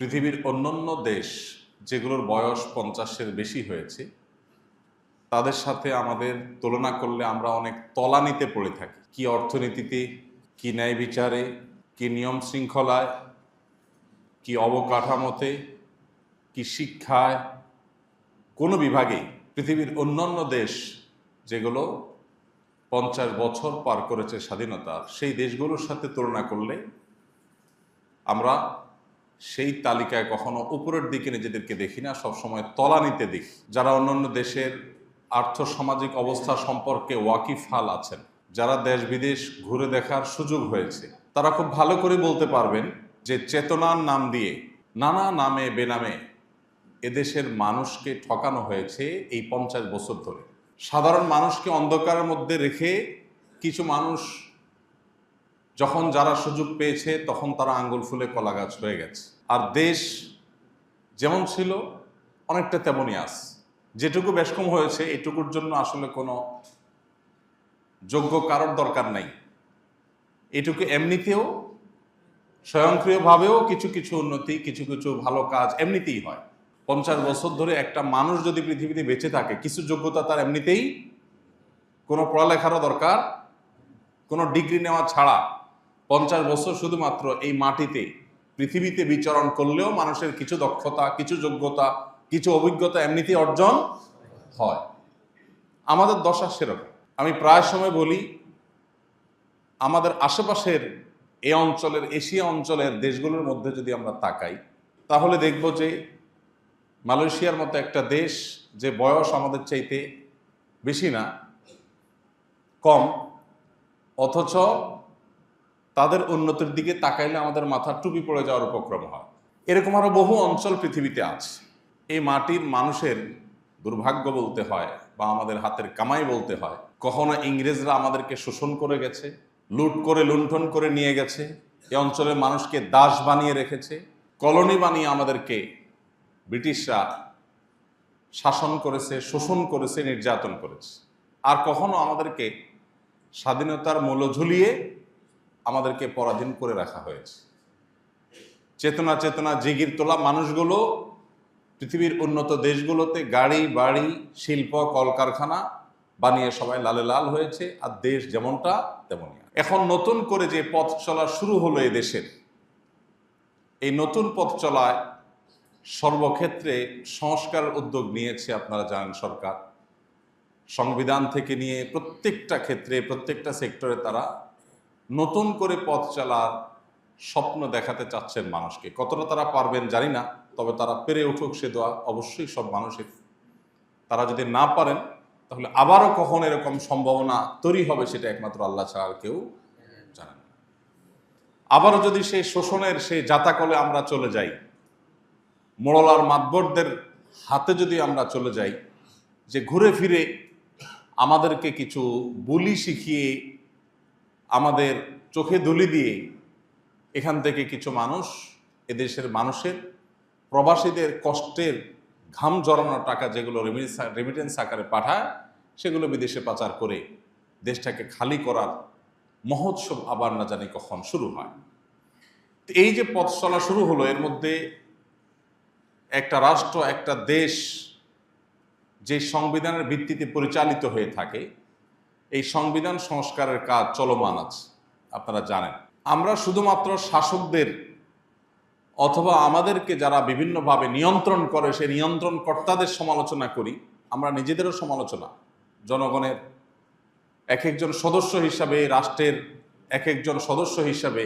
পৃথিবীর অন্যান্য দেশ যেগুলোর বয়স 50-এর বেশি হয়েছে তাদের সাথে আমাদের তুলনা করলে আমরা অনেক তলানিতে পড়ে থাকি। কি অর্থনীতিতে, কি ন্যায় বিচারে, কি নিয়ম শৃঙ্খলায়, কি অবকাঠামোতে, কি শিক্ষায়, কোনো বিভাগেই পৃথিবীর অন্যান্য দেশ যেগুলো 50 বছর পার করেছে স্বাধীনতা, সেই দেশগুলোর সাথে তুলনা করলে আমরা সেই তালিকায় কখনো উপরের দিকে নিজেদেরকে দেখি না, সবসময় তলানিতে দেখি। যারা অন্যান্য দেশের আর্থসামাজিক অবস্থা সম্পর্কে ওয়াকিফহাল আছেন, যারা দেশ বিদেশ ঘুরে দেখার সুযোগ হয়েছে, তারা খুব ভালো করে বলতে পারবেন যে চেতনার নাম দিয়ে নানা নামে বেনামে এদেশের মানুষকে ঠকানো হয়েছে এই 50 বছর ধরে। সাধারণ মানুষকে অন্ধকারের মধ্যে রেখে কিছু মানুষ যখন যারা সুযোগ পেয়েছে তখন তারা আঙ্গুল ফুলে কলা গাছ হয়ে গেছে। আর দেশ যেমন ছিল অনেকটা তেমনই আছে। যেটুকু বেশকম হয়েছে এটুকুর জন্য আসলে কোনো যোগ্য কারোর দরকার নাই। এটুকু এমনিতেও স্বয়ংক্রিয়ভাবেও কিছু কিছু উন্নতি, কিছু কিছু ভালো কাজ এমনিতেই হয়। 50 বছর ধরে একটা মানুষ যদি পৃথিবীতে বেঁচে থাকে, কিছু যোগ্যতা তার এমনিতেই, কোনো পড়ালেখারও দরকার, কোনো ডিগ্রি নেওয়া ছাড়া 50 বছর শুধুমাত্র এই মাটিতে পৃথিবীতে বিচরণ করলেও মানুষের কিছু দক্ষতা, কিছু যোগ্যতা, কিছু অভিজ্ঞতা এমনিতেই অর্জন হয়। আমাদের দশা সেরকম। আমি প্রায় সময় বলি, আমাদের আশেপাশের এই অঞ্চলের, এশিয়া অঞ্চলের দেশগুলোর মধ্যে যদি আমরা তাকাই তাহলে দেখব যে মালয়েশিয়ার মতো একটা দেশ, যে বয়স আমাদের চাইতে বেশি না, কম, অথচ তাদের উন্নতির দিকে তাকাইলে আমাদের মাথার টুপি পড়ে যাওয়ার উপক্রম হয়। এরকম আরো বহু অঞ্চল পৃথিবীতে আছে। এই মাটির মানুষের দুর্ভাগ্য বলতে হয় বা আমাদের হাতের কামাই বলতে হয়, কখনো ইংরেজরা আমাদেরকে শোষণ করে গেছে, লুট করে লুণ্ঠন করে নিয়ে গেছে, এই অঞ্চলের মানুষকে দাস বানিয়ে রেখেছে, কলোনি বানিয়ে আমাদেরকে ব্রিটিশরা শাসন করেছে, শোষণ করেছে, নির্যাতন করেছে। আর কখনো আমাদেরকে স্বাধীনতার মূল্য ঝুলিয়ে আমাদেরকে পরাধীন করে রাখা হয়েছে। চেতনা চেতনা জিগির তোলা মানুষগুলো পৃথিবীর উন্নত দেশগুলোতে গাড়ি বাড়ি, শিল্প, কলকারখানা বানিয়ে সবাই লালে লাল হয়েছে, আর দেশ যেমনটা তেমনই। এখন নতুন করে যে পথ চলা শুরু হলো এই দেশের, এই নতুন পথ চলায় সর্বক্ষেত্রে সংস্কারের উদ্যোগ নিয়েছে, আপনারা জানেন, সরকার। সংবিধান থেকে নিয়ে প্রত্যেকটা ক্ষেত্রে, প্রত্যেকটা সেক্টরে তারা নতুন করে পথ চলার স্বপ্ন দেখাতে চাচ্ছেন মানুষকে। কতটা তারা পারবেন জানি না, তবে তারা পেরে উঠুক সে দোয়া অবশ্যই সব মানুষের। তারা যদি না পারেন তাহলে আবারও কখন এরকম সম্ভাবনা তৈরি হবে সেটা একমাত্র আল্লাহ ছাড়া আর কেউ জানেন না। আবারও যদি সেই শোষণের সেই জাতাকলে আমরা চলে যাই, মোড়লার মাতবরদের হাতে যদি আমরা চলে যাই, যে ঘুরে ফিরে আমাদেরকে কিছু বুলি শিখিয়ে, আমাদের চোখে ধুলি দিয়ে এখান থেকে কিছু মানুষ এদেশের মানুষের, প্রবাসীদের কষ্টের ঘাম জড়ানো টাকা যেগুলো রেমিটেন্স আকারে পাঠায়, সেগুলো বিদেশে পাচার করে দেশটাকে খালি করার মহোৎসব আবার না জানি কখন শুরু হয়। এই যে পথ চলা শুরু হলো, এর মধ্যে একটা রাষ্ট্র, একটা দেশ যে সংবিধানের ভিত্তিতে পরিচালিত হয়ে থাকে, এই সংবিধান সংস্কারের কাজ চলমান আছে, আপনারা জানেন। আমরা শুধুমাত্র শাসকদের অথবা আমাদেরকে যারা বিভিন্নভাবে নিয়ন্ত্রণ করে সেই নিয়ন্ত্রণকর্তাদের সমালোচনা করি, আমরা নিজেদেরও সমালোচনা, জনগণের এক একজন সদস্য হিসাবে, রাষ্ট্রের এক একজন সদস্য হিসাবে,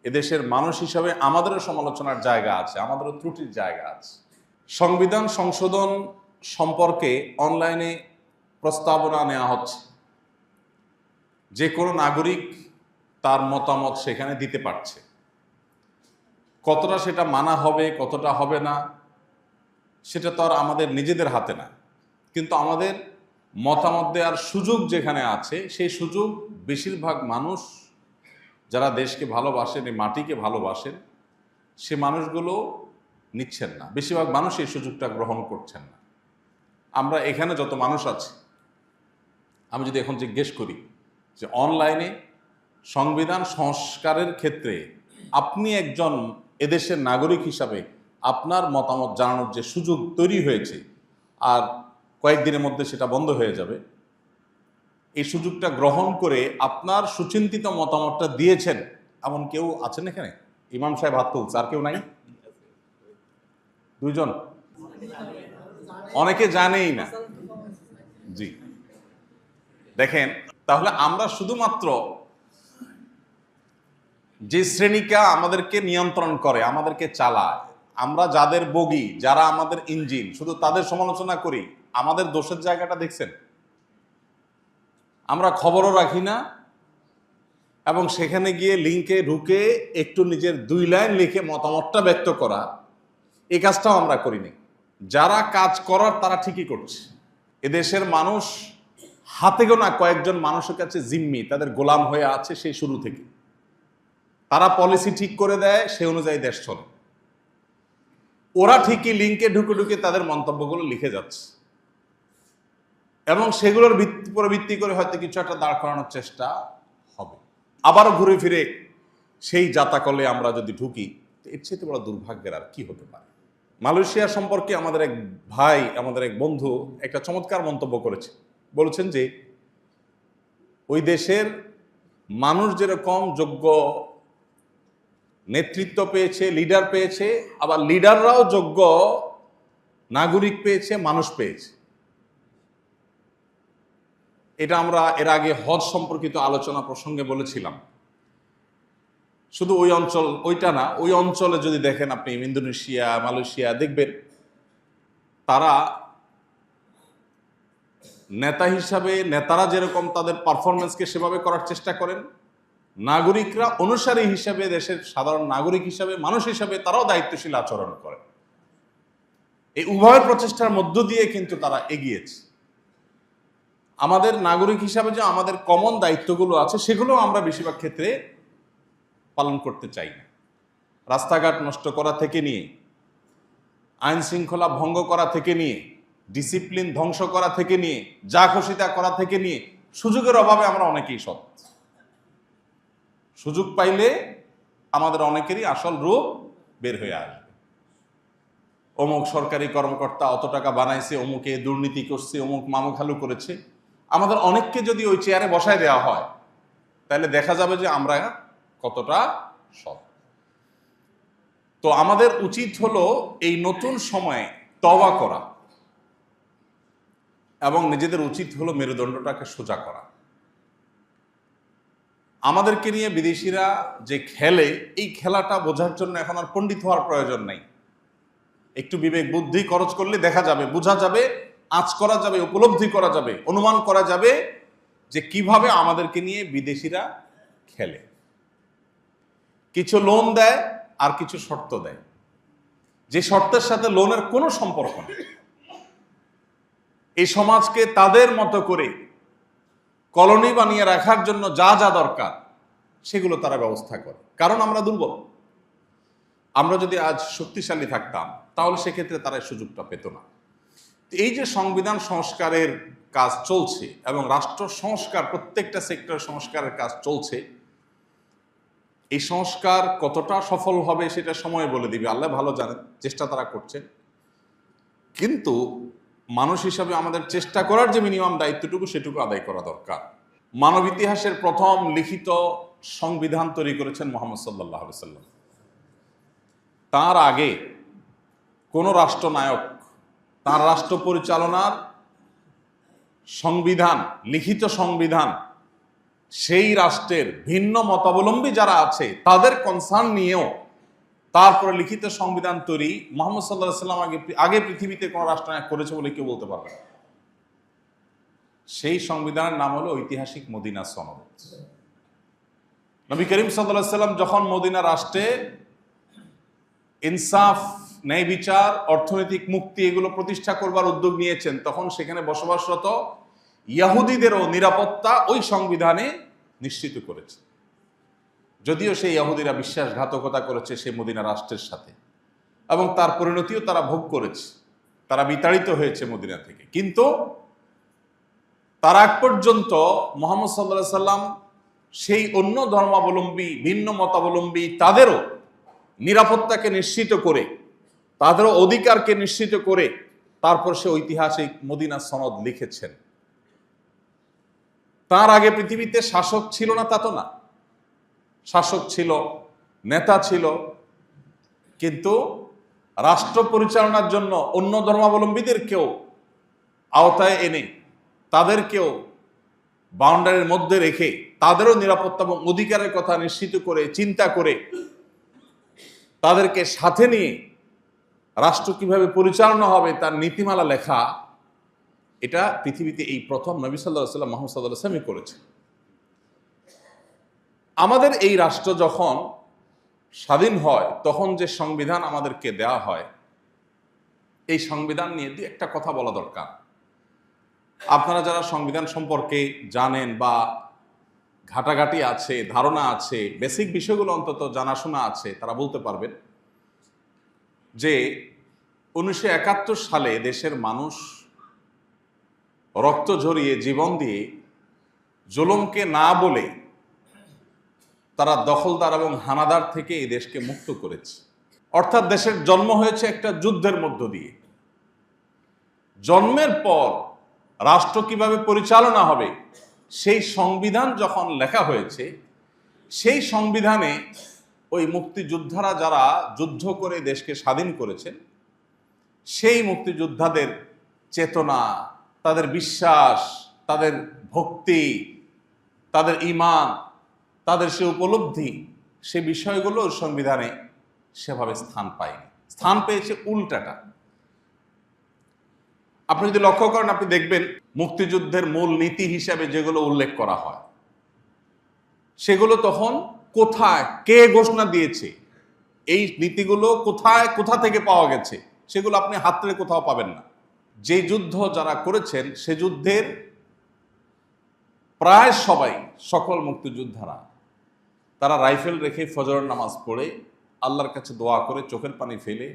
এদেশের মানুষ হিসাবে আমাদেরও সমালোচনার জায়গা আছে, আমাদেরও ত্রুটির জায়গা আছে। সংবিধান সংশোধন সম্পর্কে অনলাইনে প্রস্তাবনা নেওয়া হচ্ছে। যে কোনো নাগরিক তার মতামত সেখানে দিতে পারছে। কতটা সেটা মানা হবে, কতটা হবে না, সেটা তো আর আমাদের নিজেদের হাতে না। কিন্তু আমাদের মতামত দেওয়ার সুযোগ যেখানে আছে, সেই সুযোগ বেশিরভাগ মানুষ যারা দেশকে ভালোবাসেন, এই মাটিকে ভালোবাসেন, সে মানুষগুলো নিচ্ছেন না। বেশিরভাগ মানুষ এই সুযোগটা গ্রহণ করছেন না। আমরা এখানে যত মানুষ আছি, আমি যদি এখন জিজ্ঞেস করি যে অনলাইনে সংবিধান সংস্কারের ক্ষেত্রে আপনি একজন এদেশের নাগরিক হিসাবে আপনার মতামত জানানোর যে সুযোগ তৈরি হয়েছে, আর কয়েকদিনের মধ্যে সেটা বন্ধ হয়ে যাবে, এই সুযোগটা গ্রহণ করে আপনার সুচিন্তিত মতামতটা দিয়েছেন এমন কেউ আছেন এখানে? ইমাম সাহেব হাত তুলছে, আর কেউ নাই? দুইজন? অনেকে জানেই না। জি, দেখেন, তাহলে আমরা শুধুমাত্র যে শ্রেণীটা আমাদেরকে নিয়ন্ত্রণ করে, আমাদেরকে চালায়, আমরা যাদের বগি, যারা আমাদের ইঞ্জিন, শুধু তাদের সমালোচনা করি। আমাদের দোষের জায়গাটা দেখছেন? আমরা খবরও রাখি না, এবং সেখানে গিয়ে লিঙ্কে ঢুকে একটু নিজের 2 লাইন লিখে মতামতটা ব্যক্ত করা, এই কাজটাও আমরা করিনি। যারা কাজ করার তারা ঠিকই করছে। এদেশের মানুষ হাতে গোনা কয়েকজন মানুষের কাছে জিম্মি, তাদের গোলাম হয়ে আছে সেই শুরু থেকে। তারা পলিসি ঠিক করে দেয়, সে অনুযায়ী দেশ চলে। ওরা ঠিকই লিঙ্কে ঢুকে ঢুকে তাদের মন্তব্যগুলো লিখে যাচ্ছে, এবং সেগুলোর উপরে ভিত্তি করে হয়তো কিছু একটা দাঁড় করানোর চেষ্টা হবে। আবারও ঘুরে ফিরে সেই জাতাকলে আমরা যদি ঢুকি, এর চেয়ে বড় দুর্ভাগ্যের আর কি হতে পারে। মালয়েশিয়া সম্পর্কে আমাদের এক ভাই, আমাদের এক বন্ধু একটা চমৎকার মন্তব্য করেছে। বলেছেন যে ওই দেশের মানুষ যেরকম যোগ্য নেতৃত্ব পেয়েছে, লিডার পেয়েছে, আবার লিডাররাও যোগ্য নাগরিক পেয়েছে, মানুষ পেয়েছে। এটা আমরা এর আগে হজ সম্পর্কিত আলোচনা প্রসঙ্গে বলেছিলাম। শুধু ওই অঞ্চল, ওইটা না, ওই অঞ্চলে যদি দেখেন আপনি ইন্দোনেশিয়া, মালয়েশিয়া, দেখবেন তারা নেতা হিসাবে, নেতারা যেরকম তাদের পারফরমেন্সকে সেভাবে করার চেষ্টা করেন, নাগরিকরা অনুসারী হিসাবে, দেশের সাধারণ নাগরিক হিসাবে, মানুষ হিসাবে তারাও দায়িত্বশীল আচরণ করে। এই উভয়ের প্রচেষ্টার মধ্য দিয়ে কিন্তু তারা এগিয়েছে। আমাদের নাগরিক হিসাবে যে আমাদের কমন দায়িত্বগুলো আছে, সেগুলো আমরা বেশিরভাগ ক্ষেত্রে পালন করতে চাই না। রাস্তাঘাট নষ্ট করা থেকে নিয়ে, আইন শৃঙ্খলা ভঙ্গ করা থেকে নিয়ে, ডিসিপ্লিন ধ্বংস করা থেকে নিয়ে, যা খুশিতা করা থেকে নিয়ে, সুযোগের অভাবে আমরা অনেকেই সৎ। সুযোগ পাইলে আমাদের অনেকেরই আসল রূপ বের হয়ে আসবে। অমুক সরকারি কর্মকর্তা অত টাকা বানাইছে, অমুকে দুর্নীতি করছে, অমুক মামুখালু করেছে। আমাদের অনেককে যদি ওই চেয়ারে বসায় দেওয়া হয়, তাহলে দেখা যাবে যে আমরা কতটা সৎ। তো আমাদের উচিত হলো এই নতুন সময়ে তওবা করা, এবং নিজেদের উচিত হলো মেরুদণ্ডটাকে সোজা করা। আমাদেরকে নিয়ে বিদেশিরা যে খেলে, এই খেলাটা বোঝার জন্য এখন আর পণ্ডিত হওয়ার প্রয়োজন নাই। একটু বিবেক বুদ্ধি খরচ করলে দেখা যাবে, বোঝা যাবে, আঁচ করা যাবে, উপলব্ধি করা যাবে, অনুমান করা যাবে যে কিভাবে আমাদেরকে নিয়ে বিদেশিরা খেলে। কিছু লোন দেয় আর কিছু শর্ত দেয়, যে শর্তের সাথে লোনের কোনো সম্পর্ক নেই। এই সমাজকে তাদের মতো করে কলোনি বানিয়ে রাখার জন্য যা যা দরকার সেগুলো তারা ব্যবস্থা করে। কারণ আমরা দুর্বল। আমরা যদি আজ শক্তিশালী থাকতাম, তাহলে সেক্ষেত্রে তারা সুযোগটা পেত না। এই যে সংবিধান সংস্কারের কাজ চলছে এবং রাষ্ট্র সংস্কার, প্রত্যেকটা সেক্টর সংস্কারের কাজ চলছে, এই সংস্কার কতটা সফল হবে সেটা সময় বলে দিবে, আল্লাহ ভালো জানেন। চেষ্টা তারা করছেন, কিন্তু মানুষ হিসাবে আমাদের চেষ্টা করার যে মিনিমাম দায়িত্বটুকু, সেটুকু আদায় করা দরকার। মানব ইতিহাসের প্রথম লিখিত সংবিধান তৈরি করেছেন মুহাম্মদ সাল্লাল্লাহু আলাইহি ওয়াসাল্লাম। তার আগে কোন রাষ্ট্রনায়ক তার রাষ্ট্র পরিচালনার সংবিধান, লিখিত সংবিধান, সেই রাষ্ট্রের ভিন্ন মতাবলম্বী যারা আছে তাদের কনসার্ন নিয়েও তারপরে লিখিত সংবিধান তৈরি মুহাম্মদ সাল্লাল্লাহু আলাইহি ওয়াসাল্লাম আগে পৃথিবীতে কোন রাষ্ট্রনায়ক করেছে বলে কেউ বলতে পারবে না। সেই সংবিধানের নাম হলো ঐতিহাসিক মদিনা সনদ। নবী করিম সাল্লাল্লাহু আলাইহি ওয়াসাল্লাম যখন মদিনা রাষ্ট্রে ইনসাফ, ন্যায় বিচার, অর্থনৈতিক মুক্তি এগুলো প্রতিষ্ঠা করবার উদ্যোগ নিয়েছেন, তখন সেখানে বসবাসরত ইহুদিদেরও নিরাপত্তা ওই সংবিধানে নিশ্চিত করেছে। যদিও সেই ইহুদিরা বিশ্বাসঘাতকতা করেছে সেই মদিনা রাষ্ট্রের সাথে, এবং তার পরিণতিও তারা ভোগ করেছে, তারা বিতাড়িত হয়েছে মদিনা থেকে। কিন্তু তার আগ পর্যন্ত মুহাম্মদ সাল্লাল্লাহু আলাইহি সাল্লাম সেই অন্য ধর্মাবলম্বী, ভিন্ন মতাবলম্বী তাদেরও নিরাপত্তাকে নিশ্চিত করে তাদের অধিকারকে নিশ্চিত করে তারপর সে ঐতিহাসিক মদিনা সনদ লিখেছেন। তার আগে পৃথিবীতে শাসক ছিল না তা তো না, শাসক ছিল, নেতা ছিল, কিন্তু রাষ্ট্র পরিচালনার জন্য অন্য ধর্মাবলম্বীদেরকেও আওতায় এনে তাদেরকেও বাউন্ডারির মধ্যে রেখে তাদেরও নিরাপত্তা এবং অধিকারের কথা নিশ্চিত করে চিন্তা করে তাদেরকে সাথে নিয়ে রাষ্ট্র কিভাবে পরিচালনা হবে তার নীতিমালা লেখা, এটা পৃথিবীতে এই প্রথম নবী সাল্লাল্লাহু আলাইহি ওয়াসাল্লাম মুহাম্মদ সাল্লাল্লাহু আলাইহি ওয়াসাল্লাম করেছে। আমাদের এই রাষ্ট্র যখন স্বাধীন হয় তখন যে সংবিধান আমাদেরকে দেওয়া হয়, এই সংবিধান নিয়ে দুই একটা কথা বলা দরকার। আপনারা যারা সংবিধান সম্পর্কে জানেন বা ঘাটাঘাটি আছে, ধারণা আছে, বেসিক বিষয়গুলো অন্তত জানাশোনা আছে, তারা বলতে পারবেন যে 1971 সালে দেশের মানুষ রক্ত ঝরিয়ে জীবন দিয়ে জুলুমকে না বলে তারা দখলদার এবং হানাদার থেকে এই দেশকে মুক্ত করেছে। অর্থাৎ দেশের জন্ম হয়েছে একটা যুদ্ধের মধ্য দিয়ে। জন্মের পর রাষ্ট্র কিভাবে পরিচালনা হবে সেই সংবিধান যখন লেখা হয়েছে, সেই সংবিধানে ওই মুক্তিযোদ্ধারা যারা যুদ্ধ করে দেশকে স্বাধীন করেছেন, সেই মুক্তিযোদ্ধাদের চেতনা, তাদের বিশ্বাস, তাদের ভক্তি, তাদের ঈমান, তাদের সে উপলব্ধি, সে বিষয়গুলো সংবিধানে সেভাবে স্থান পায়নি, স্থান পেয়েছে উল্টাটা। আপনি যদি লক্ষ্য করেন, আপনি দেখবেন মুক্তিযুদ্ধের মূল নীতি হিসাবে যেগুলো উল্লেখ করা হয় সেগুলো তখন কোথায়, কে ঘোষণা দিয়েছে, এই নীতিগুলো কোথায়, কোথা থেকে পাওয়া গেছে, সেগুলো আপনি হাতড়ে কোথাও পাবেন না। যে যুদ্ধ যারা করেছেন সে যুদ্ধের প্রায় সবাই, সকল মুক্তিযোদ্ধারা, তারা রাইফেল রেখে ফজরের নামাজ পড়ে আল্লাহর কাছে দোয়া করে চোখের পানি ফেলে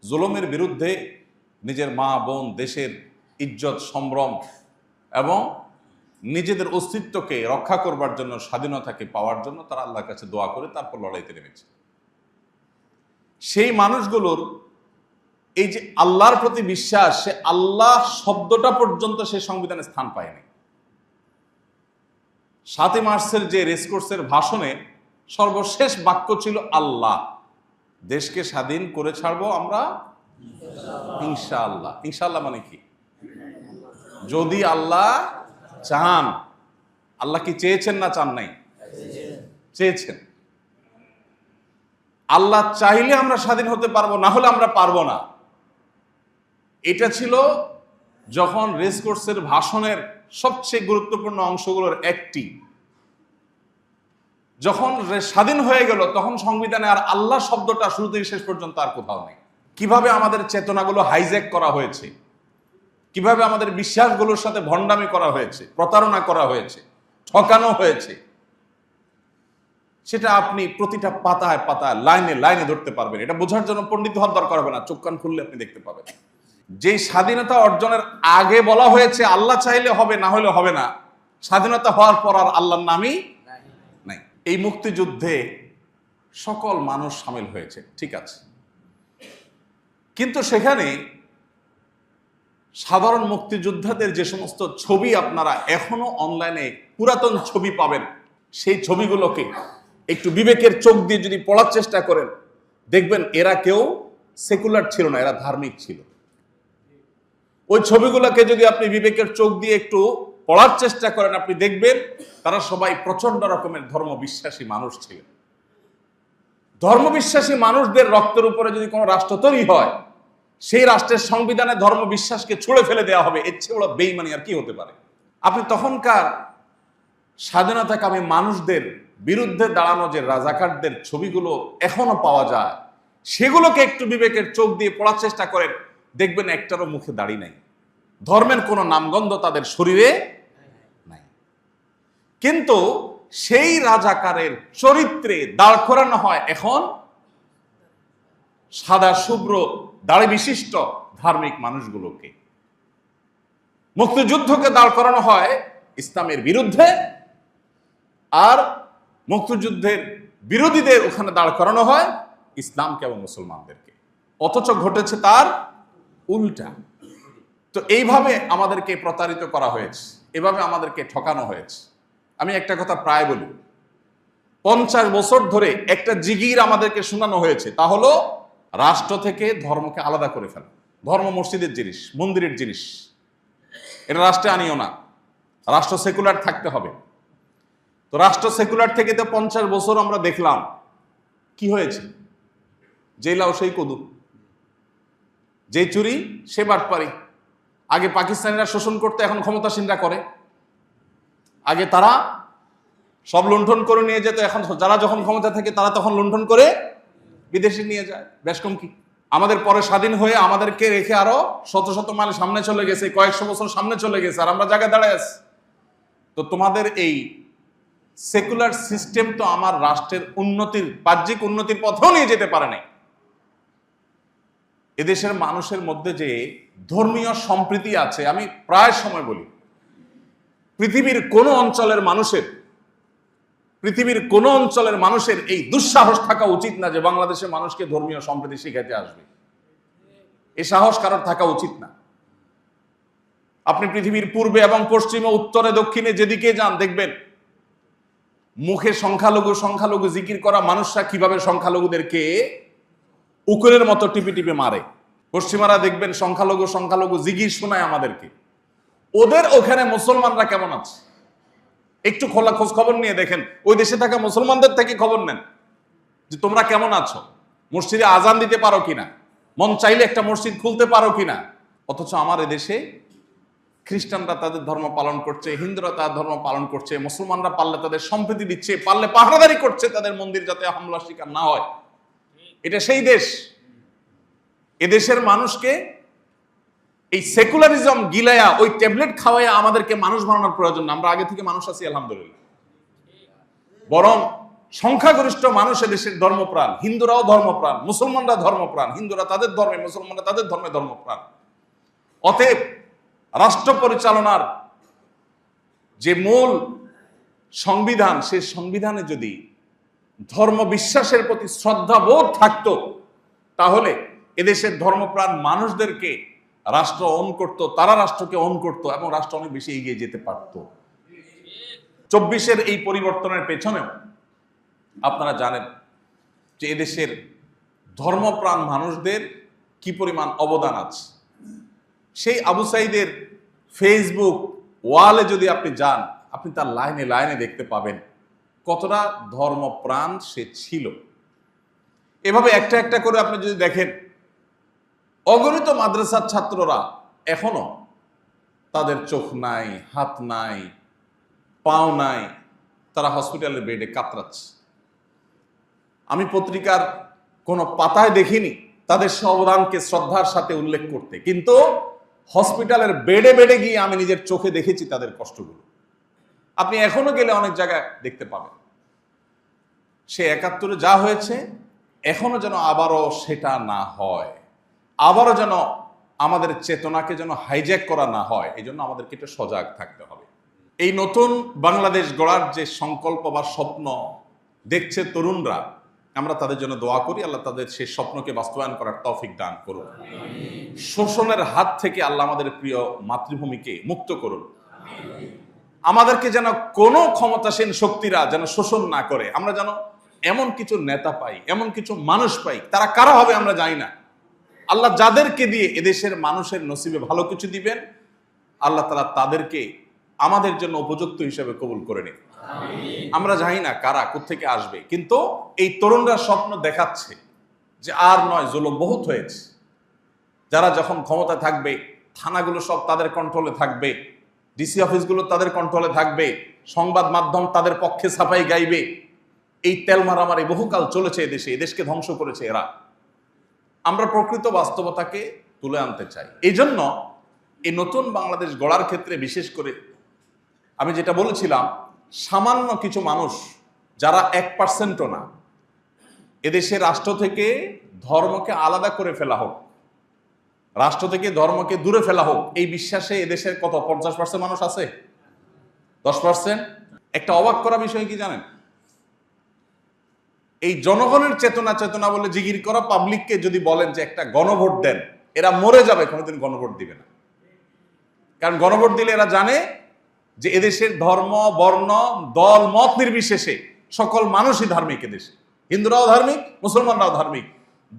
জুলুমের বিরুদ্ধে নিজের মা বোন, দেশের ইজ্জত সম্ভ্রম এবং নিজেদের অস্তিত্বকে রক্ষা করবার জন্য, স্বাধীনতাকে পাওয়ার জন্য তারা আল্লাহর কাছে দোয়া করে তারপর লড়াইতে নেমেছে। সেই মানুষগুলোর এই যে আল্লাহর প্রতি বিশ্বাস, সে আল্লাহ শব্দটা পর্যন্ত সে সংবিধানে স্থান পায়নি। 7 মার্চের যে রেসকোর্সের ভাষণে সর্বশেষ বাক্য ছিল আল্লাহ, দেশকে স্বাধীন করে ছাড়বো আমরা ইনশাআল্লাহ। ইনশাআল্লাহ মানে কি? যদি আল্লাহ চান। আল্লাহ কি চেয়েছেন না চান নাই? চেয়েছেন। আল্লাহ চাইলে আমরা স্বাধীন হতে পারবো, না হলে আমরা পারবো না। এটা ছিল যখন রেসকোর্সের ভাষণের সবচেয়ে গুরুত্বপূর্ণ অংশগুলোর একটি। যখন স্বাধীন হয়ে গেল তখন সংবিধানে আর আল্লাহ শব্দটা শুরু থেকে শেষ পর্যন্ত আর কোথাও নেই। কিভাবে আমাদের চেতনাগুলো হাইজ্যাক করা হয়েছে, কিভাবে আমাদের বিশ্বাসগুলোর সাথে ভণ্ডামি করা হয়েছে, প্রতারণা করা হয়েছে, ঠকানো হয়েছে, সেটা আপনি প্রতিটা পাতায় পাতায়, লাইনে লাইনে ধরতে পারবেন। এটা বোঝার জন্য পণ্ডিত হওয়ার দরকার হবে না, চোখ কান খুললে আপনি দেখতে পাবেন। যেই স্বাধীনতা অর্জনের আগে বলা হয়েছে আল্লাহ চাইলে হবে, না হলে হবে না, স্বাধীনতা হওয়ার পর আর আল্লাহর নামই নাই। এই মুক্তিযুদ্ধে সকল মানুষ সামিল হয়েছে, ঠিক আছে, কিন্তু সেখানে সাধারণ মুক্তিযোদ্ধাদের যে সমস্ত ছবি আপনারা এখনো অনলাইনে পুরাতন ছবি পাবেন, সেই ছবিগুলোকে একটু বিবেকের চোখ দিয়ে যদি পড়ার চেষ্টা করেন, দেখবেন এরা কেউ সেকুলার ছিল না, এরা ধার্মিক ছিল। ওই ছবিগুলোকে যদি আপনি বিবেকের চোখ দিয়ে একটু পড়ার চেষ্টা করেন, আপনি দেখবেন তারা সবাই প্রচন্ড রকমের ধর্মবিশ্বাসী মানুষ ছিলেন। ধর্মবিশ্বাসী মানুষদের রক্তের উপরে যদি কোনো রাষ্ট্র তৈরি হয়, সেই রাষ্ট্রের সংবিধানে ধর্মবিশ্বাসকে ছুঁড়ে ফেলে দেওয়া হবে, এর চেয়ে বড় বেঈমানি আর কি হতে পারে? আপনি তখনকার স্বাধীনতাকামী মানুষদের বিরুদ্ধে দাঁড়ানো যে রাজাকারদের ছবিগুলো এখনো পাওয়া যায়, সেগুলোকে একটু বিবেকের চোখ দিয়ে পড়ার চেষ্টা করেন, দেখবেন একটারও মুখে দাড়ি নাই, ধর্মের কোনো নামগন্ধ তাদের শরীরে নাই। কিন্তু সেই রাজাকারের চরিত্রে দাঁড় করানো হয় এখন সাদা শুভ্র দাড়ি বিশিষ্ট ধার্মিক মানুষগুলোকে। মুক্তিযুদ্ধকে দাঁড় করানো হয় ইসলামের বিরুদ্ধে, আর মুক্তিযুদ্ধের বিরোধীদের ওখানে দাঁড় করানো হয় ইসলামকে এবং মুসলমানদেরকে। অথচ ঘটেছে তার উল্টা। তো এইভাবে আমাদেরকে প্রতারিত করা হয়েছে, এভাবে আমাদেরকে ঠকানো হয়েছে। আমি একটা কথা প্রায় বলি, 50 বছর ধরে একটা জিগির আমাদেরকে শোনানো হয়েছে, তা হলো রাষ্ট্র থেকে ধর্মকে আলাদা করে ফেলা। ধর্ম মসজিদের জিনিস, মন্দিরের জিনিস, এটা রাষ্ট্রে আনিও না, রাষ্ট্র সেকুলার থাকতে হবে। তো রাষ্ট্র সেকুলার থেকে তো 50 বছর আমরা দেখলাম কি হয়েছে, যে লাউ সেই কদু, যে চুরি সে বাটপারি। আগে পাকিস্তানিরা শোষণ করতে, এখন ক্ষমতাসীনরা করে। আগে তারা সব লুণ্ঠন করে নিয়ে যেত, এখন যারা যখন ক্ষমতা থাকে তারা তখন লুণ্ঠন করে বিদেশে নিয়ে যায়। বেশ কম কি, আমাদের পরে স্বাধীন হয়ে আমাদেরকে রেখে আরো শত শত মাইল সামনে চলে গেছে, কয়েকশো বছর সামনে চলে গেছে, আর আমরা জায়গায় দাঁড়ায় আছি। তো তোমাদের এই সেকুলার সিস্টেম তো আমার রাষ্ট্রের উন্নতির, বাহ্যিক উন্নতির পথেও নিয়ে যেতে পারে নাই। এদেশের মানুষের মধ্যে যে ধর্মীয় সম্প্রীতি আছে, আমি প্রায় সময় বলি, পৃথিবীর কোন অঞ্চলের মানুষের এই দুঃসাহস থাকা উচিত না যে বাংলাদেশের মানুষকে ধর্মীয় সম্প্রীতি শিখাতে আসবে। এই সাহস কারোর থাকা উচিত না। আপনি পৃথিবীর পূর্বে এবং পশ্চিমে, উত্তরে, দক্ষিণে যেদিকে যান, দেখবেন মুখে সংখ্যালঘু জিকির করা মানুষরা কিভাবে সংখ্যালঘুদেরকে উকুলের মতো টিপে টিপে মারে। পশ্চিমারা দেখবেন সংখ্যালঘু জিকির শোনায় আমাদেরকে। ওদের ওখানে মুসলমানরা কেমন আছে একটু খোলা খোঁজ খবর নিয়ে দেখেন, ওই দেশে থাকা মুসলমানদের থেকে খবর নেন যে তোমরা কেমন আছো, মসজিদে আজান দিতে পারো কিনা, মন চাইলে একটা মসজিদ খুলতে পারো কিনা। অথচ আমার এদেশে খ্রিস্টানরা তাদের ধর্ম পালন করছে, হিন্দুরা তাদের ধর্ম পালন করছে, মুসলমানরা পারলে তাদের সম্প্রীতি দিচ্ছে, পারলে পাহারাদারি করছে তাদের মন্দির যাতে হামলার শিকার না হয়। এটা সেই দেশ। এদেশের মানুষকে এই সেকুলারিজম গিলায়া, ওই ট্যাবলেট খাওয়াইয়া আমাদেরকে মানুষ বানানোর প্রয়োজন না। আমরা আগে থেকে মানুষ আছি আলহামদুলিল্লাহ। বরং সংখ্যাগরিষ্ঠ মানুষ এদেশের ধর্মপ্রাণ, হিন্দুরাও ধর্মপ্রাণ, মুসলমানরা ধর্মপ্রাণ, হিন্দুরা তাদের ধর্মে, মুসলমানরা তাদের ধর্মে ধর্মপ্রাণ। অতএব রাষ্ট্র পরিচালনার যে মূল সংবিধান, সেই সংবিধানে যদি ধর্ম বিশ্বাসের প্রতি শ্রদ্ধাবোধ থাকতো, তাহলে এদেশের ধর্মপ্রাণ মানুষদেরকে রাষ্ট্র অন করত, তারা রাষ্ট্রকে অন করত এবং রাষ্ট্র অনেক বেশি এগিয়ে যেতে পারত। 24-এর এই পরিবর্তনের পেছনেও আপনারা জানেন যে এদেশের ধর্মপ্রাণ মানুষদের কি পরিমাণ অবদান আছে। সেই আবু সাইদের ফেসবুক ওয়ালে যদি আপনি যান, আপনি তার লাইনে লাইনে দেখতে পাবেন কতটা ধর্মপ্রাণ সে ছিল। এভাবে একটা একটা করে আপনি যদি দেখেন, অগণিত মাদ্রাসার ছাত্ররা এখনো তাদের চোখ নাই, হাত নাই, পাও নাই, তারা হসপিটালের বেডে কাতরাচ্ছে। আমি পত্রিকার কোনো পাতায় দেখিনি তাদের সে অবদানকে শ্রদ্ধার সাথে উল্লেখ করতে, কিন্তু হসপিটালের বেডে বেডে গিয়ে আমি নিজের চোখে দেখেছি তাদের কষ্টগুলো। আপনি এখনো গেলে অনেক জায়গায় দেখতে পাবেন। সে 71-এ যা হয়েছে, এখনো যেন আবারও সেটা না হয়, আবারও যেন আমাদের চেতনাকে যেন হাইজ্যাক করা না হয়, এই জন্য আমাদেরকে একটু সজাগ থাকতে হবে। এই নতুন বাংলাদেশ গড়ার যে সংকল্প বা স্বপ্ন দেখছে তরুণরা, আমরা তাদের জন্য দোয়া করি, আল্লাহ তাদের সেই স্বপ্নকে বাস্তবায়ন করার তৌফিক দান করুন। শোষণের হাত থেকে আল্লাহ আমাদের প্রিয় মাতৃভূমিকে মুক্ত করুন। আমাদেরকে যেন কোনো ক্ষমতাসীন শক্তিরা যেন শোষণ না করে। আমরা যেন এমন কিছু নেতা পাই, এমন কিছু মানুষ পাই, তারা কারা হবে আমরা জানি না। আল্লাহ যাদেরকে দিয়ে এদেশের মানুষের নসিবে ভালো কিছু দিবেন, আল্লাহ তাআলা তাদেরকে আমাদের জন্য উপযুক্ত হিসেবে কবুল করে নিন। আমরা জানি না কারা কোত্থেকে আসবে, কিন্তু এই তরুণরা স্বপ্ন দেখাচ্ছে যে আর নয়, জুলুম বহুত হয়েছে। যারা যখন ক্ষমতা থাকবে, থানাগুলো সব তাদের কন্ট্রোলে থাকবে, ডিসি অফিসগুলো তাদের কন্ট্রোলে থাকবে, সংবাদ মাধ্যম তাদের পক্ষে সাফাই গাইবে। এই তেল মারামারি বহুকাল চলেছে এদেশে, এদেশকে ধ্বংস করেছে এরা। আমরা প্রকৃত বাস্তবতাকে তুলে আনতে চাই। এই জন্য এই নতুন বাংলাদেশ গড়ার ক্ষেত্রে বিশেষ করে আমি যেটা বলেছিলাম, সামান্য কিছু মানুষ যারা 1%ও না, এদেশে রাষ্ট্র থেকে ধর্মকে আলাদা করে ফেলা হোক, রাষ্ট্র থেকে ধর্মকে দূরে ফেলা হোক, এই বিশ্বাসে এদেশের কত 50% মানুষ আছে, 10%। একটা অবাক করা বিষয় কি জানেন, এই জনগণের চেতনা চেতনা বলে জিগির করা পাবলিককে যদি বলেন যে একটা গণভোট দেন, এরা মরে যাবে, কোনোদিন গণভোট দিবে না। কারণ গণভোট দিলে এরা জানে যে এদেশের ধর্ম, বর্ণ, দল, মত নির্বিশেষে সকল মানুষই ধার্মিক। এদেশে হিন্দুরাও ধার্মিক, মুসলমানরাও ধার্মিক।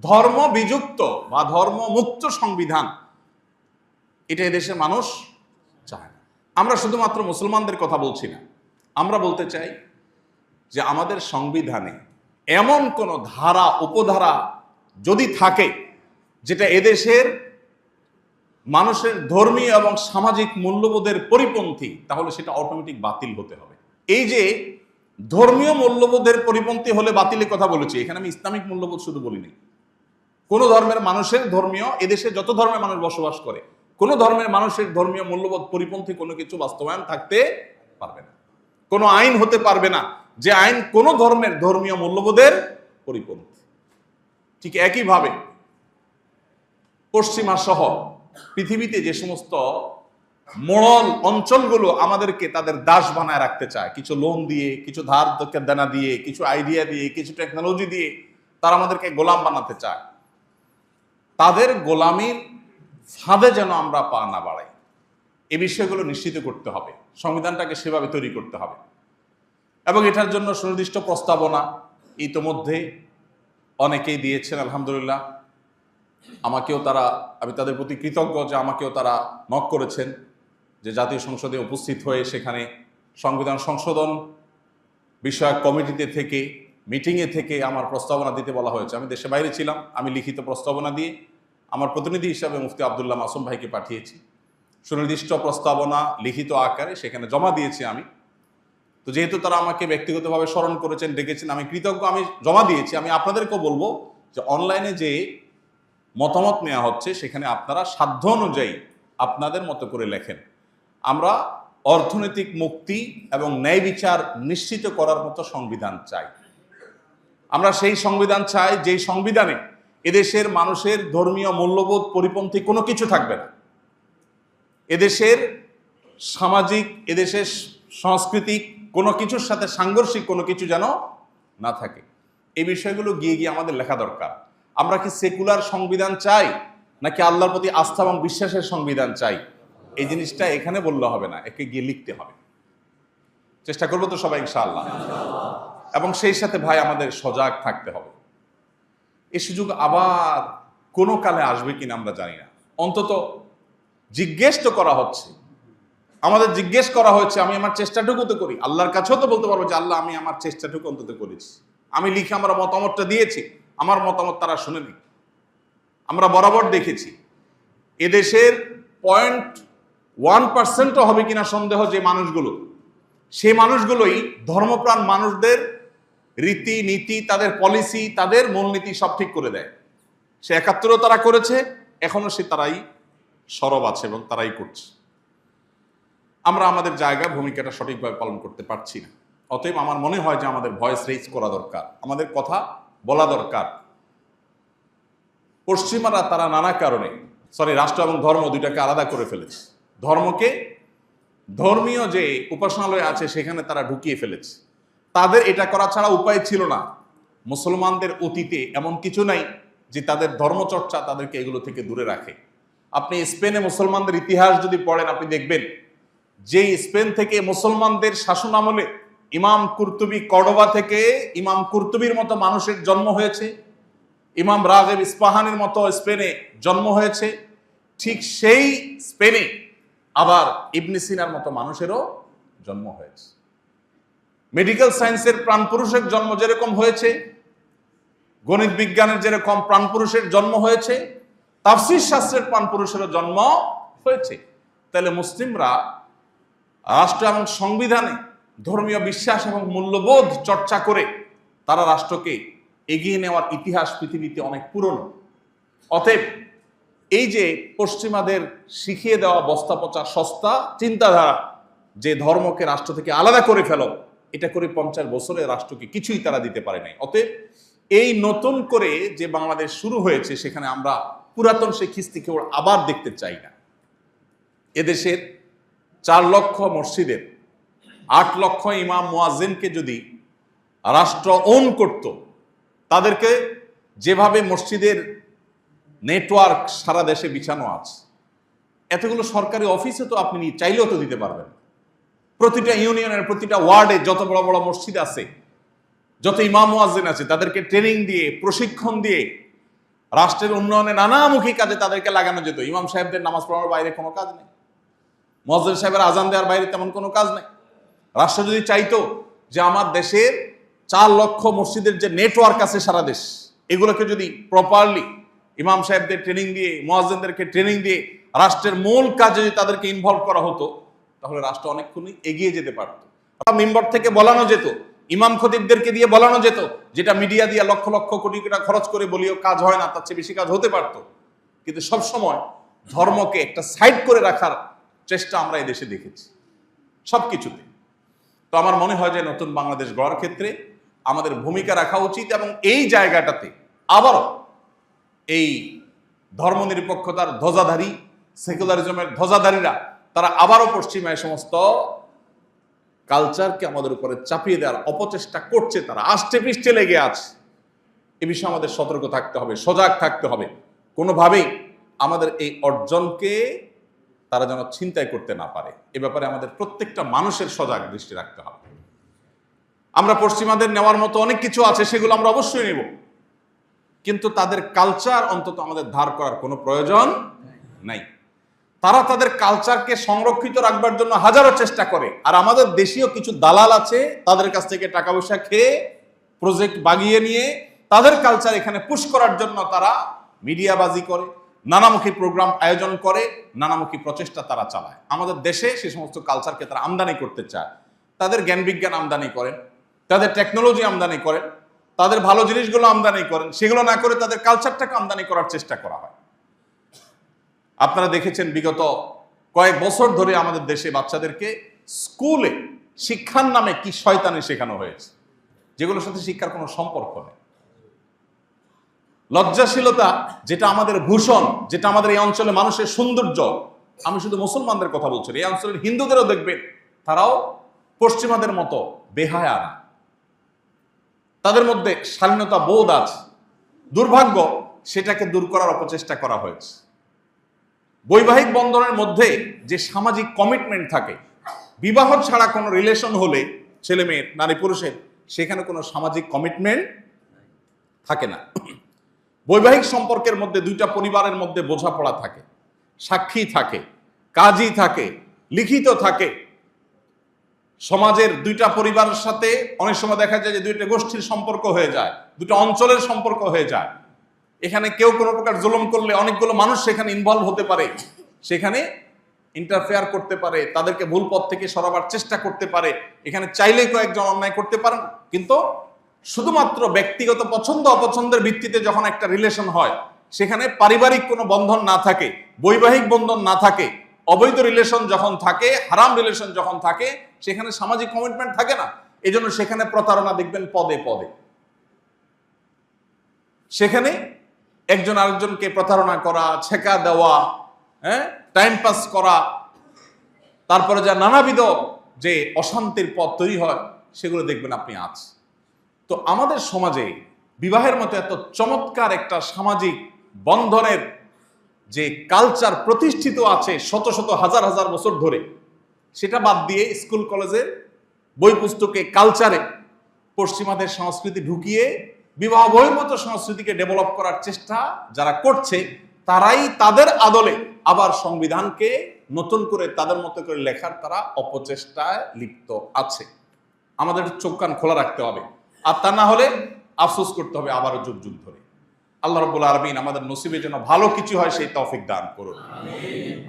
ধর্ম বিযুক্ত বা ধর্ম মুক্ত সংবিধান এটা এদেশের মানুষ চায় না। আমরা শুধুমাত্র মুসলমানদের কথা বলছি না, আমরা বলতে চাই যে আমাদের সংবিধানে এমন কোন ধারা, উপধারা যদি থাকে যেটা এদেশের মানুষের ধর্মীয় এবং সামাজিক মূল্যবোধের পরিপন্থী, তাহলে সেটা অটোমেটিক বাতিল হতে হবে। এই যে ধর্মীয় মূল্যবোধের পরিপন্থী হলে বাতিলের কথা বলেছি, এখানে আমি ইসলামিক মূল্যবোধ শুধু বলিনি। কোন ধর্মের মানুষের ধর্মীয়, এদেশে যত ধর্মের মানুষ বসবাস করে, কোন ধর্মের মানুষের ধর্মীয় মূল্যবোধ পরিপন্থী কোনো কিছু বাস্তবায়ন থাকতে পারবে না। কোনো আইন হতে পারবে না যে আইন কোন ধর্মের ধর্মীয় মূল্যবোধের পরিপন্থী। ঠিক একইভাবে পশ্চিমা সহ পৃথিবীতে যে সমস্ত মোড়ল অঞ্চলগুলো আমাদেরকে তাদের দাস বানায় রাখতে চায়, কিছু লোন দিয়ে, কিছু ধার দেনা দিয়ে, কিছু আইডিয়া দিয়ে, কিছু টেকনোলজি দিয়ে তারা আমাদেরকে গোলাম বানাতে চায়, তাদের গোলামির ফাঁদে যেন আমরা পা না বাড়াই, এই বিষয়গুলো নিশ্চিত করতে হবে। সংবিধানটাকে সেভাবে তৈরি করতে হবে এবং এটার জন্য সুনির্দিষ্ট প্রস্তাবনা ইতোমধ্যে অনেকেই দিয়েছেন, আলহামদুলিল্লাহ। আমাকেও তারা, আমি তাদের প্রতি কৃতজ্ঞ যে আমাকেও তারা নক করেছেন যে জাতীয় সংসদে উপস্থিত হয়ে সেখানে সংবিধান সংশোধন বিষয়ক কমিটিতে থেকে, মিটিংয়ে থেকে আমার প্রস্তাবনা দিতে বলা হয়েছে। আমি দেশে বাইরে ছিলাম, আমি লিখিত প্রস্তাবনা দিয়ে আমার প্রতিনিধি হিসাবে মুফতি আব্দুল্লাহ মাসুম ভাইকে পাঠিয়েছি। সুনির্দিষ্ট প্রস্তাবনা লিখিত আকারে সেখানে জমা দিয়েছি আমি। তো যেহেতু তারা আমাকে ব্যক্তিগতভাবে স্মরণ করেছেন, ডেকেছেন, আমি কৃতজ্ঞ, আমি জমা দিয়েছি। আমি আপনাদেরকেও বলবো যে অনলাইনে যে মতামত নেওয়া হচ্ছে সেখানে আপনারা সাধ্য অনুযায়ী আপনাদের মতো করে লেখেন। আমরা অর্থনৈতিক মুক্তি এবং ন্যায় বিচার নিশ্চিত করার মতো সংবিধান চাই। আমরা সেই সংবিধান চাই যেই সংবিধানে এদেশের মানুষের ধর্মীয় মূল্যবোধ পরিপন্থী কোনো কিছু থাকবে না। এদেশের সামাজিক, এদেশের সাংস্কৃতিক কোনো কিছুর সাথে সাংঘর্ষিক কোনো কিছু যেন না থাকে। এই বিষয়গুলো গিয়ে গিয়ে আমাদের লেখা দরকার। আমরা কি সেকুলার সংবিধান চাই নাকি আল্লাহর প্রতি আস্থা এবং বিশ্বাসের সংবিধান চাই, এই জিনিসটা এখানে বললে হবে না, একে গিয়ে লিখতে হবে। চেষ্টা করবো তো সবাই ইনশাআল্লাহ। এবং সেই সাথে ভাই আমাদের সজাগ থাকতে হবে। এই সুযোগ আবার কোনো কালে আসবে কিনা আমরা জানি না। অন্তত জিজ্ঞেস তো করা হচ্ছে, আমাদের জিজ্ঞেস করা হয়েছে, আমি আমার চেষ্টাটুকু তো করি। আল্লাহর কাছেও তো বলতে পারবো যে আল্লাহ আমি আমার চেষ্টাটুকু অন্তত করেছি, আমি লিখে আমার মতামতটা দিয়েছি, আমার মতামত তারা শুনেনি। আমরা বরাবর দেখেছি এদেশের 0.1% হবে কিনা সন্দেহ যে মানুষগুলো, সেই মানুষগুলোই ধর্মপ্রাণ মানুষদের রীতি নীতি, তাদের পলিসি, তাদের মূলনীতি সব ঠিক করে দেয়। সে ৭১ তারা করেছে, এখনো সে তারাই সরব আছে এবং তারাই করছে। আমরা আমাদের জায়গায় ভূমিকাটা সঠিকভাবে পালন করতে পারছি না। অতএব আমার মনে হয় যে আমাদের ভয়েস রেইজ করা দরকার, আমাদের কথা বলা দরকার। পশ্চিমারা তারা নানা কারণে রাষ্ট্র এবং ধর্ম দুইটাকে আলাদা করে ফেলেছে। ধর্মকে, ধর্মীয় যে উপাসনালয় আছে সেখানে তারা ঢুকিয়ে ফেলেছে। তাদের এটা করা ছাড়া উপায় ছিল না। মুসলমানদের অতীতে এমন কিছু নাই যে তাদের ধর্মচর্চা তাদেরকে এগুলো থেকে দূরে রাখে। আপনি স্পেনে মুসলমানদের ইতিহাস যদি পড়েন, আপনি দেখবেন যে স্পেন থেকে মুসলমানদের শাসন আমলে ইমাম কুরতুবী, কর্ডোবা থেকে ইমাম কুরতুবীর মতো মানুষের জন্ম হয়েছে, ইমাম রাগেব ইস্পাহানির মতো স্পেনে জন্ম হয়েছে। ঠিক সেই স্পেনে আবার ইবনে সিনার মতো মানুষেরও জন্ম হয়েছে। মেডিকেল সায়েন্সের প্রাণপুরুষের জন্ম যেরকম হয়েছে, গণিত বিজ্ঞানের যেরকম প্রাণপুরুষের জন্ম হয়েছে, তাফসীর শাস্ত্রের প্রাণপুরুষেরও জন্ম হয়েছে। তাহলে মুসলিমরা রাষ্ট্র এবং সংবিধানে ধর্মীয় বিশ্বাস এবং মূল্যবোধ চর্চা করে তারা রাষ্ট্রকে এগিয়ে নেওয়ার ইতিহাস পৃথিবীতে অনেক পুরনো। অতএব এই যে পশ্চিমাদের শিখিয়ে দেওয়া বস্তা পচা সস্তা চিন্তাধারা যে ধর্মকে রাষ্ট্র থেকে আলাদা করে ফেলো, এটা করে 50 বছরে রাষ্ট্রকে কিছুই তারা দিতে পারে নাই। অতএব এই নতুন করে যে বাংলাদেশ শুরু হয়েছে সেখানে আমরা পুরাতন সেই খিস্তিকে আবার দেখতে চাই না। এদেশের 4 লক্ষ মসজিদের 8 লক্ষ ইমাম মুয়াজ্জিনকে যদি রাষ্ট্র ওন করত, তাদেরকে যেভাবে মসজিদের নেটওয়ার্ক সারা দেশে বিছানো আছে, এতগুলো সরকারি অফিসে তো আপনি চাইলেও তো দিতে পারবেন। প্রতিটা ইউনিয়নের প্রতিটা ওয়ার্ডে যত বড় বড় মসজিদ আছে, যত ইমাম মুয়াজ্জিন আছে, তাদেরকে ট্রেনিং দিয়ে, প্রশিক্ষণ দিয়ে রাষ্ট্রের উন্নয়নে নানামুখী কাজে তাদেরকে লাগানো যেত। ইমাম সাহেবদের নামাজ পড়ানোর বাইরে কোনো কাজ নেই, মুয়াজ্জিন সাহেবের আজান দেওয়ার বাইরে তেমন কোনো কাজ নেই। রাষ্ট্র যদি চাইতো যে আমার দেশের 4 লক্ষ মসজিদের যে নেটওয়ার্ক আছে সারা দেশ, এগুলোকে যদি প্রপারলি ইমাম সাহেবদের ট্রেনিং দিয়ে, মুয়াজ্জিনদেরকে ট্রেনিং দিয়ে রাষ্ট্রের মূল কাজে যদি তাদেরকে ইনভলভ করা হতো, তাহলে রাষ্ট্র অনেকক্ষণ এগিয়ে যেতে পারত। মেম্বার থেকে বলানো যেত, ইমাম খতিবদেরকে দিয়ে বলানো যেত, যেটা মিডিয়া দিয়ে লক্ষ লক্ষ কোটি টাকা খরচ করে বলিও কাজ হয় না, তার চেয়ে বেশি কাজ হতে পারত। কিন্তু সবসময় ধর্মকে একটা সাইড করে রাখার চেষ্টা আমরা এই দেশে দেখেছি সবকিছুতে। তো আমার মনে হয় যে নতুন বাংলাদেশ গড়ার ক্ষেত্রে আমাদের ভূমিকা রাখা উচিত, এবং এই জায়গাটাতে আবারও এই ধর্মনিরপেক্ষতার ধ্বজাধারী, সেকুলারিজমের ধ্বজাধারীরা তারা আবারও পশ্চিমায় সমস্ত কালচারকে আমাদের উপরে চাপিয়ে দেওয়ার অপচেষ্টা করছে, তারা আষ্টে পৃষ্ঠে লেগে আছে। এ বিষয়ে আমাদের সতর্ক থাকতে হবে, সজাগ থাকতে হবে। কোনোভাবেই আমাদের এই অর্জনকে তারা যেন ছিনতাই করতে না পারে, এ ব্যাপারে আমাদের প্রত্যেকটা মানুষের সজাগ দৃষ্টি রাখতে হবে। আমরা পশ্চিমাদের নেওয়ার মতো অনেক কিছু আছে, সেগুলো আমরা অবশ্যই নেব, কিন্তু তাদের কালচার অন্তত আমাদের ধার করার কোনো প্রয়োজন নাই। তারা তাদের কালচারকে সংরক্ষিত রাখবার জন্য হাজারো চেষ্টা করে, আর আমাদের দেশীয় কিছু দালাল আছে, তাদের কাছ থেকে টাকা পয়সা খেয়ে প্রজেক্ট বাগিয়ে নিয়ে তাদের কালচার এখানে পুশ করার জন্য তারা মিডিয়াবাজি করে, নানামুখী প্রোগ্রাম আয়োজন করে, নানামুখী প্রচেষ্টা তারা চালায়। আমাদের দেশে সে সমস্ত কালচারকে তারা আমদানি করতে চায়। তাদের জ্ঞান বিজ্ঞান আমদানি করেন, তাদের টেকনোলজি আমদানি করেন, তাদের ভালো জিনিসগুলো আমদানি করেন, সেগুলো না করে তাদের কালচারটাকে আমদানি করার চেষ্টা করা হয়। আপনারা দেখেছেন বিগত কয়েক বছর ধরে আমাদের দেশে বাচ্চাদেরকে স্কুলে শিক্ষার নামে কি শয়তানি শেখানো হয়েছে, যেগুলোর সাথে শিক্ষার কোনো সম্পর্ক নেই। লজ্জাশীলতা যেটা আমাদের ভূষণ, যেটা আমাদের এই অঞ্চলে মানুষের সৌন্দর্য, আমি শুধু মুসলমানদের কথা বলছি, এই অঞ্চলের হিন্দুদেরও দেখবেন তারাও পশ্চিমাদের মতো বেহায়া না, তাদের মধ্যে শালীনতা বোধ আছে। দুর্ভাগ্য, সেটাকে দূর করার অপচেষ্টা করা হয়েছে। বৈবাহিক বন্ধনের মধ্যে যে সামাজিক কমিটমেন্ট থাকে, বিবাহ ছাড়া কোনো রিলেশন হলে ছেলে মেয়ের, নারী পুরুষের, সেখানে কোনো সামাজিক কমিটমেন্ট থাকে না। বৈবাহিক সম্পর্কের মধ্যে দুইটা পরিবারের মধ্যে বোঝাপড়া থাকে, সাক্ষী থাকে, কাজী থাকে, লিখিত থাকে। সমাজের দুইটা পরিবারের সাথে অনেক সময় দেখা যায় যে দুইটা গোষ্ঠীর সম্পর্ক হয়ে যায়, দুটো অঞ্চলের সম্পর্ক হয়ে যায়। এখানে কেউ কোনো প্রকার জুলুম করলে অনেকগুলো মানুষ সেখানে ইনভলভ হতে পারে, সেখানে ইন্টারফেয়ার করতে পারে, তাদেরকে ভুল পথ থেকে সরাবার চেষ্টা করতে পারে। এখানে চাইলেই কয়েকজন অন্যায় করতে পারেন, কিন্তু শুধুমাত্র ব্যক্তিগত পছন্দ অপছন্দের ভিত্তিতে যখন একটা রিলেশন হয়, সেখানে পারিবারিক কোনো বন্ধন না থাকে, বৈবাহিক বন্ধন না থাকে, অবৈধ রিলেশন যখন থাকে, হারাম রিলেশন যখন থাকে, সেখানে সামাজিক কমিটমেন্ট থাকে না। এই জন্য সেখানে প্রতারণা দেখবেন পদে পদে। সেখানে একজন আরেকজনকে প্রতারণা করা, ছেকা দেওয়া, টাইম পাস করা, তারপরে যা নানাবিধ যে অশান্তির পথ তৈরি হয়, সেগুলো দেখবেন আপনি আজ। তো আমাদের সমাজে বিবাহের মতো এত চমৎকার একটা সামাজিক বন্ধনের যে কালচার প্রতিষ্ঠিত আছে শত শত হাজার হাজার বছর ধরে, সেটা বাদ দিয়ে স্কুল কলেজে বই পুস্তকে কালচারে পশ্চিমাদের সংস্কৃতি ঢুকিয়ে বিবাহ বহির্ভূত সংস্কৃতিকে ডেভেলপ করার চেষ্টা যারা করছে, তারাই তাদের আদলে আবার সংবিধানকে নতুন করে তাদের মতো করে লেখার তারা অপচেষ্টায় লিপ্ত আছে। আমাদের চোখ কান খোলা রাখতে হবে, আর তা না হলে আফসোস করতে হবে আবারও যুগ যুগ ধরে। আল্লাহ রাব্বুল আলামিন আমাদের নসিবের জন্য ভালো কিছু হয় সেই তৌফিক দান করুন।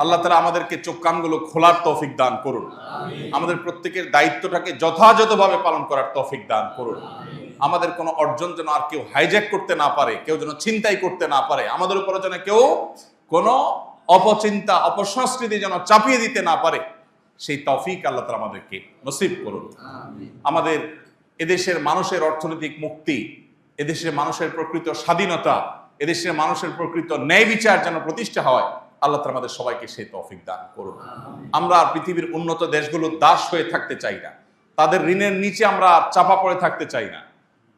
আল্লাহ তাআলা আমাদেরকে চোখ কানগুলো খোলার তৌফিক দান করুন। আমাদের প্রত্যেকের দায়িত্বটাকে যথাযথভাবে পালন করার তৌফিক দান করুন। আমাদের কোনো অর্জন যেন আর কেউ হাইজ্যাক করতে না পারে, কেউ যেন ছিনতাই করতে না পারে, আমাদের উপরে যেন কেউ কোনো অপচিন্তা অপসংস্কৃতি যেন চাপিয়ে দিতে না পারে, সেই তৌফিক আল্লাহ তাআলা আমাদেরকে নসিব করুন। আমাদের এদেশের মানুষের অর্থনৈতিক মুক্তি, এদেশের মানুষের প্রকৃত স্বাধীনতা, এদেশের মানুষের প্রকৃত ন্যায় বিচার যেন প্রতিষ্ঠা হয়, আল্লাহ তাআলা আমাদের সবাইকে সেই তৌফিক দান করুন। আমরা পৃথিবীর উন্নত দেশগুলোর দাস হয়ে থাকতে চাই না, তাদের ঋণের নিচে আমরা চাপা পড়ে থাকতে চাই না।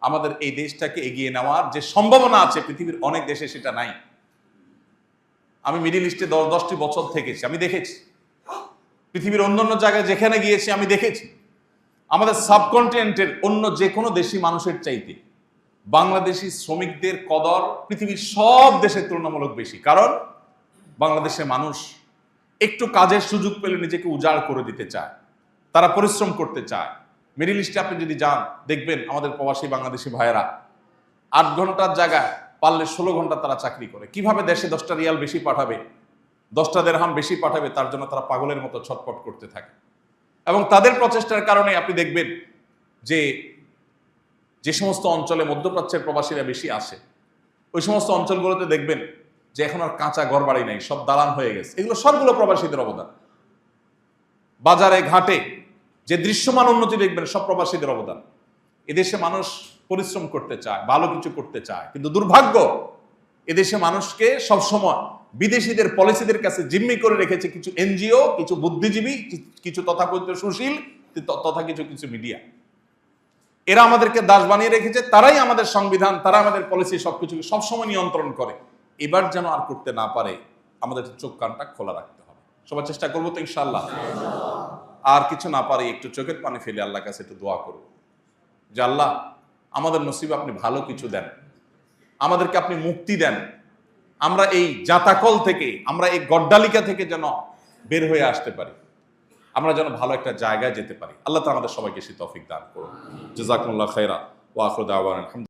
আমাদের এই দেশটাকে এগিয়ে নেওয়ার যে সম্ভাবনা আছে, পৃথিবীর অনেক দেশে সেটা নাই। আমি মিডিল ইস্টে 10টি বছর থেকেছি, আমি দেখেছি। পৃথিবীর অন্যান্য জায়গায় যেখানে গিয়েছি আমি দেখেছি, আমাদের সাবকন্টিনেন্টের অন্য যে কোনো দেশি মানুষের চাইতে বাংলাদেশি শ্রমিকদের কদর পৃথিবীর সব দেশের তুলনামূলক বেশি। কারণ বাংলাদেশের মানুষ একটু কাজের সুযোগ পেলে নিজেকে উজাড় করে দিতে চায়, তারা পরিশ্রম করতে চায়। মিডিল ইস্টে আপনি যদি যান, দেখবেন আমাদের প্রবাসী বাংলাদেশি ভাইয়েরা 8 ঘন্টার জায়গায় পারলে 16 ঘন্টা তারা চাকরি করে। কিভাবে দেশে 10টা রিয়াল বেশি পাঠাবে, 10টা দিরহাম বেশি পাঠাবে, তার জন্য তারা পাগলের মতো ছটফট করতে থাকে। এবং তাদের প্রচেষ্টার কারণে আপনি দেখবেন যে যে সমস্ত অঞ্চলে মধ্যপ্রাচ্যের প্রবাসীরা বেশি আসে, ওই সমস্ত অঞ্চলগুলোতে দেখবেন যে এখন আর কাঁচা ঘর বাড়ি নেই, সব দালান হয়ে গেছে। এগুলো সবগুলো প্রবাসীদের অবদান। বাজারে ঘাটে যে দৃশ্যমান উন্নতি দেখবেন, সব প্রবাসীদের অবদান। এদেশে মানুষ পরিশ্রম করতে চায়, ভালো কিছু করতে চায়, কিন্তু দুর্ভাগ্য এদেশে মানুষকে সবসময় বিদেশিদের পলিসিদের কাছে জিম্মি করে রেখেছে কিছু এনজিও, কিছু বুদ্ধিজীবী, কিছু তথাকথিত সুশীল, তথা কিছু কিছু মিডিয়া। এরা আমাদেরকে দাস বানিয়ে রেখেছে। তারাই আমাদের সংবিধান, তারা আমাদের পলিসি সবকিছুকে সবসময় নিয়ন্ত্রণ করে। এবার যেন আর করতে না পারে, আমাদের চোখ কানটা খোলা রাখতে হবে। সবার চেষ্টা করবো তো ইনশাআল্লাহ। আর কিছু না পারে একটু চোখের পানি ফেলে আল্লাহর কাছে একটু দোয়া করব যে আল্লাহ আমাদের নসিবে আপনি ভালো কিছু দেন, আমাদেরকে আপনি মুক্তি দেন, আমরা এই জাতাকল থেকে, আমরা এই গড্ডালিকা থেকে যেন বের হয়ে আসতে পারি, আমরা যেন ভালো একটা জায়গায় যেতে পারি। আল্লাহ তাআলা আমাদের সবাইকে সেই তৌফিক দান করুন। জাযাকুমুল্লাহ খাইরা ওয়া আখিরু দাওয়ানা।